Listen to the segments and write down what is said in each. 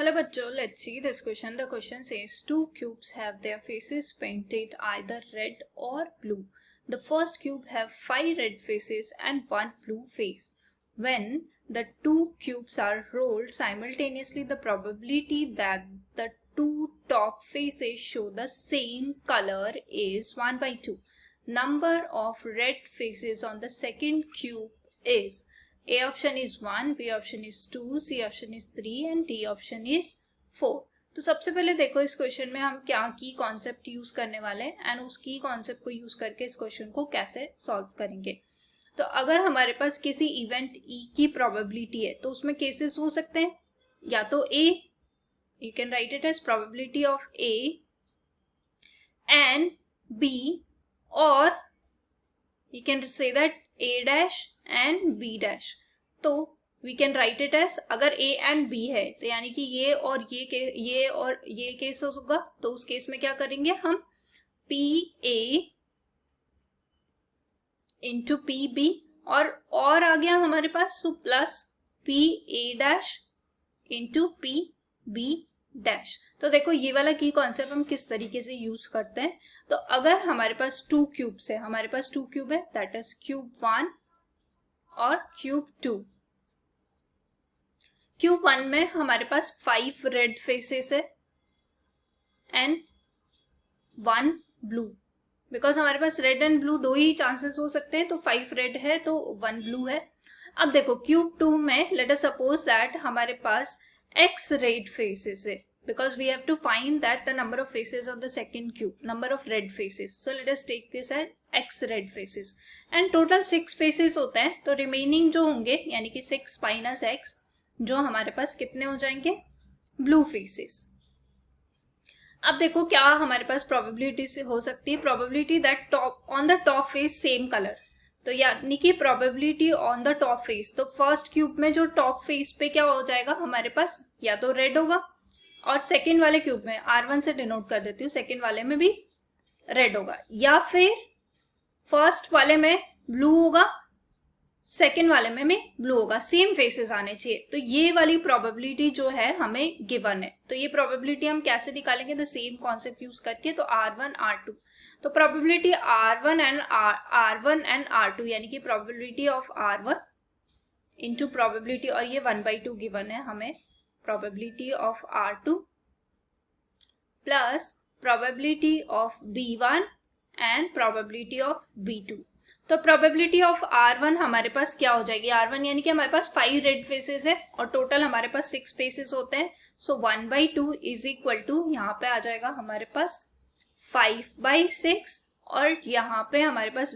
Hello bachcho, let's see this question. The question says two cubes have their faces painted either red or blue. The first cube have 5 red faces and 1 blue face. When the two cubes are rolled simultaneously, the probability that the two top faces show the same color is 1/2. Number of red faces on the second cube is A option is 1, B option is 2, C option is 3 and D option is 4. तो सबसे पहले देखो इस question में हम क्या की concept use करने वाले हैं एंड उस की कॉन्सेप्ट को यूज करके इस क्वेश्चन को कैसे सॉल्व करेंगे. तो अगर हमारे पास किसी इवेंट ई की प्रोबेबिलिटी है तो उसमें केसेस हो सकते हैं या तो A, you can write it as probability of A and B, और you can say that A dash and B dash. तो we can write it as अगर A and B है तो यानी कि ये और ये केस होगा तो उस केस में क्या करेंगे हम PA into PB और आ गया हमारे पास so plus PA dash into PB dash. तो देखो ये वाला की कॉन्सेप्ट हम किस तरीके से यूज करते हैं. तो अगर हमारे पास टू क्यूब्स है, हमारे पास टू क्यूब है दैट इज क्यूब 1 और क्यूब 2. क्यूब 1 में हमारे पास 5 रेड फेसेस है एंड 1 ब्लू. बिकॉज हमारे पास रेड एंड ब्लू दो ही चांसेस हो सकते हैं तो 5 रेड है तो 1 ब्लू है. अब देखो क्यूब 2 में लेट अस सपोज दैट हमारे पास x red faces है because we have to find that the number of faces on the second cube, number of red faces. So let us take this as x red faces and total 6 faces होते हैं तो remaining जो होंगे यानी कि 6 minus x जो हमारे पास कितने हो जाएंगे blue faces. अब देखो क्या हमारे पास probability से हो सकती है probability that top on the top face same color. तो यानी कि probability on the top face, तो फर्स्ट क्यूब में जो टॉप फेस पे क्या हो जाएगा हमारे पास या तो रेड होगा और सेकंड वाले क्यूब में R1 से डिनोट कर देती हूँ, सेकंड वाले में भी रेड होगा, या फिर फर्स्ट वाले में ब्लू होगा सेकंड वाले में भी ब्लू होगा, सेम फेसेस आने चाहिए. तो ये वाली प्रोबेबिलिटी जो है हमें गिवन है. तो ये प्रोबेबिलिटी हम कैसे निकालेंगे द सेम कॉन्सेप्ट यूज करके. तो R1 R2, तो प्रोबेबिलिटी R1 एंड R2 यानी कि probability of R1 into probability, और ये 1/2 गिवन है हमें, probability of R2 plus probability of B1 and probability of B2. तो प्रोबेबिलिटी ऑफ R1 हमारे पास क्या हो जाएगी, R1 यानी कि हमारे पास 5 रेड फेसेस है और टोटल हमारे पास 6 फेसेस होते हैं. सो 1/2 इज इक्वल टू यहाँ पे आ जाएगा हमारे पास 5/6 और यहाँ पे हमारे पास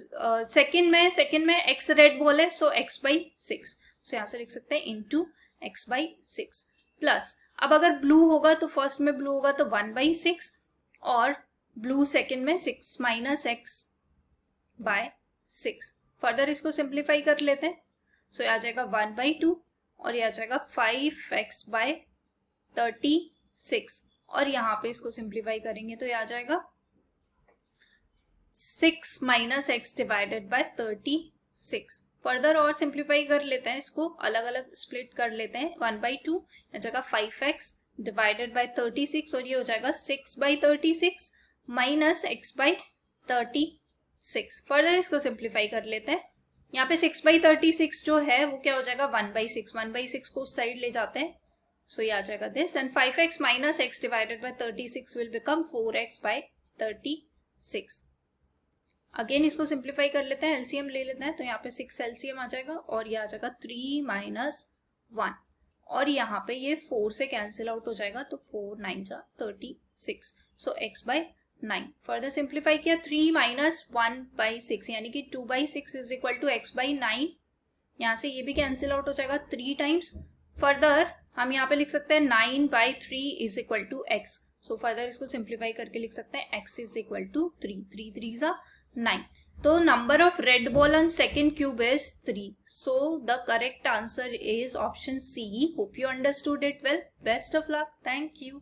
सेकंड में x रेड बोले सो x/6. सो यहाँ से लिख सकते हैं इंटू x/6 प्लस, अब अगर ब्लू होगा तो फर्स्ट में ब्लू होगा तो 1/6 और ब्लू सेकंड में 6 minus x/6. फर्दर इसको सिंप्लीफाई कर लेते हैं. सो ये आ जाएगा 1/2 और ये आ जाएगा 5x/36 और यहाँ पे इसको सिंप्लीफाई करेंगे तो ये आ जाएगा 6 minus x divided by 36. Further और सिंप्लीफाई कर लेते हैं, इसको अलग अलग स्प्लिट कर लेते हैं. 1/2 ये जगह 5x डिवाइडेड बाय 36 और ये हो जाएगा 6/36 माइनस x/36. फर्दर इसको सिंप्लीफाई कर लेते हैं. यहाँ पे 6/36 जो है वो क्या हो जाएगा 1/6 को उस साइड ले जाते हैं. सो ये आ जाएगा this and 5x minus x divided by 36 will become 4x/36. Again इसको सिंप्लीफाई कर लेते हैं, एलसीएम ले लेते हैं. तो यहाँ पे 6 एलसीएम आ जाएगा और ये आ जाएगा 3 minus 1 और यहाँ पे ये 4 से कैंसिल आउट हो जाएगा तो 4 9 जा 36. सो x/9. फर्दर सिंप्लीफाई किया 3 minus 1/6 यानी कि 2/6 इज इक्वल टू x/9. यहाँ से ये भी कैंसिल आउट हो जाएगा 3 टाइम्स. फर्दर हम यहाँ पे लिख सकते हैं 9/3 is equal to x. So further इसको सिंप्लीफाई करके लिख सकते हैं x इज इक्वल टू 3 3 9. तो number of red ball on second cube is 3. So the correct answer is option C. Hope you understood it well. Best of luck. Thank you.